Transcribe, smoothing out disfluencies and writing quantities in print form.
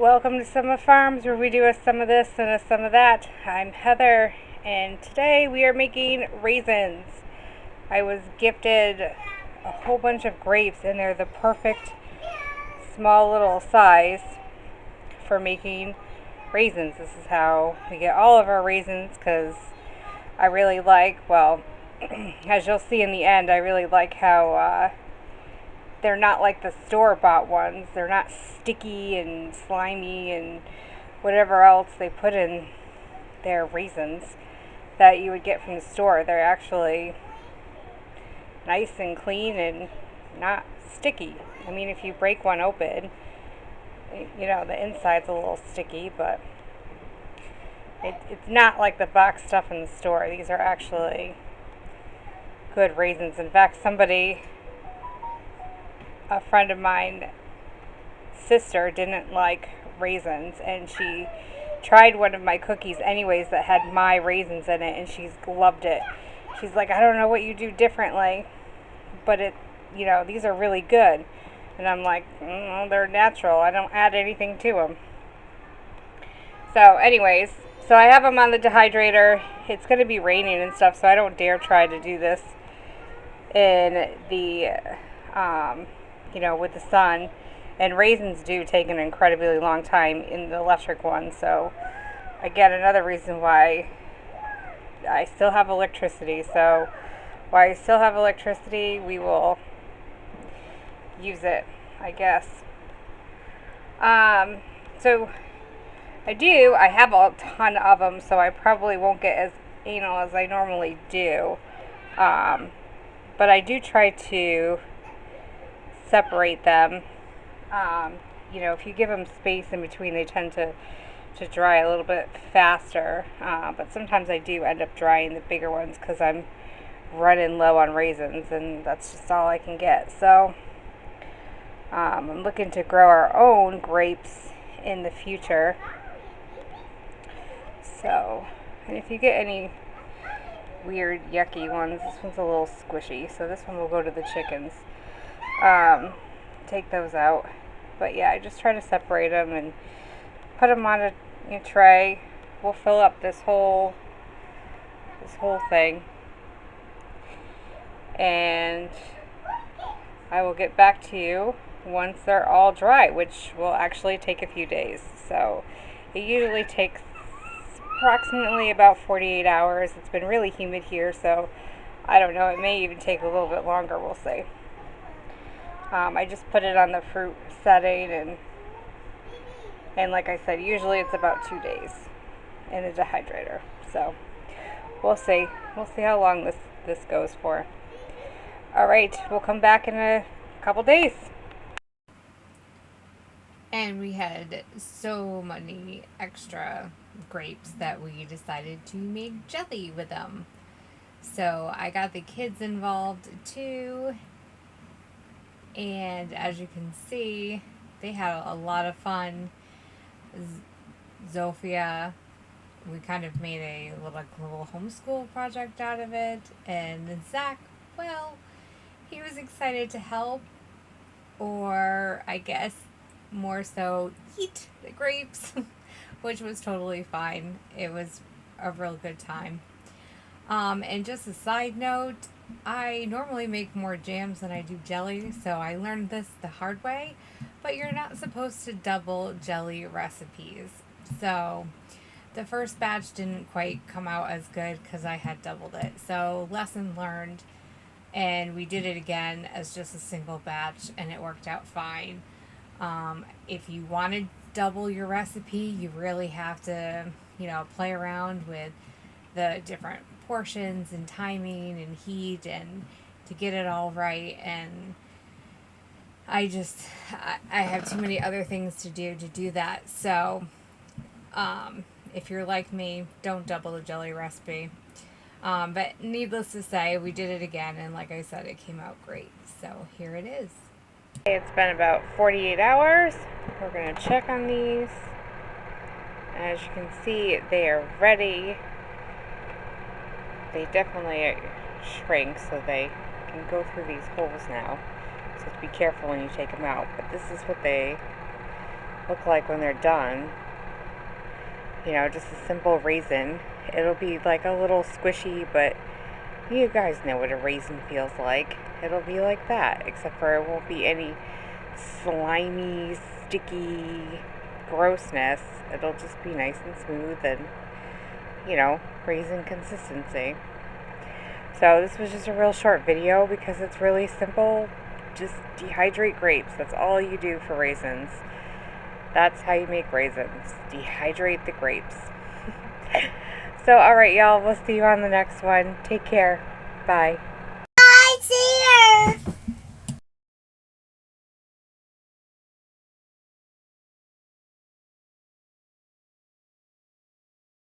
Welcome to Summer Farms, where we do a some of this and a some of that. I'm Heather, and today we are making raisins. I was gifted a whole bunch of grapes, and they're the perfect small little size for making raisins. This is how we get all of our raisins, because I really like, well, as you'll see in the end, I really like how they're not like the store-bought ones. They're not sticky and slimy and whatever else they put in their raisins that you would get from the store. They're actually nice and clean and not sticky. I mean, if you break one open, the inside's a little sticky, but it's not like the box stuff in the store. These are actually good raisins. In fact, a friend of mine, sister, didn't like raisins, and she tried one of my cookies anyways that had my raisins in it, and she's loved it. She's like, I don't know what you do differently, but these are really good. And I'm like, they're natural. I don't add anything to them. So anyways, I have them on the dehydrator. It's going to be raining and stuff, so I don't dare try to do this in the with the sun, and raisins do take an incredibly long time in the electric one. So again, another reason why I still have electricity. So while I still have electricity, we will use it, I guess. So I have a ton of them, so I probably won't get as anal as I normally do. But I do try to separate them. If you give them space in between, they tend to dry a little bit faster. But sometimes I do end up drying the bigger ones because I'm running low on raisins, and that's just all I can get. So I'm looking to grow our own grapes in the future. So, and if you get any weird yucky ones, this one's a little squishy, so this one will go to the chickens. Take those out. But yeah, I just try to separate them and put them on a tray. We'll fill up this whole thing, and I will get back to you once they're all dry, which will actually take a few days. So it usually takes approximately about 48 hours. It's been really humid here, so I don't know, it may even take a little bit longer, we'll see. I just put it on the fruit setting, and like I said, usually it's about 2 days in the dehydrator. So we'll see how long this goes for. All right, we'll come back in a couple days. And we had so many extra grapes that we decided to make jelly with them. So I got the kids involved too. And as you can see, they had a lot of fun. Zofia, we kind of made a little homeschool project out of it. And Zach, well, he was excited to help, or I guess more so eat the grapes, which was totally fine. It was a real good time. And just a side note, I normally make more jams than I do jelly, so I learned this the hard way. But you're not supposed to double jelly recipes. So the first batch didn't quite come out as good because I had doubled it. So lesson learned, and we did it again as just a single batch, and it worked out fine. If you want to double your recipe, you really have to, play around with the different portions and timing and heat and to get it all right. And I have too many other things to do that. So if you're like me, don't double the jelly recipe. But needless to say, we did it again, and like I said, it came out great. So here it is. It's been about 48 hours. We're going to check on these. As you can see, they are ready. They definitely shrink, so they can go through these holes now. So be careful when you take them out. But this is what they look like when they're done. You know, just a simple raisin. It'll be like a little squishy, but you guys know what a raisin feels like. It'll be like that, except for it won't be any slimy, sticky grossness. It'll just be nice and smooth and, you know, raisin consistency. So this was just a real short video because it's really simple. Just dehydrate grapes. That's all you do for raisins. That's how you make raisins. Dehydrate the grapes. So, alright, y'all. We'll see you on the next one. Take care. Bye.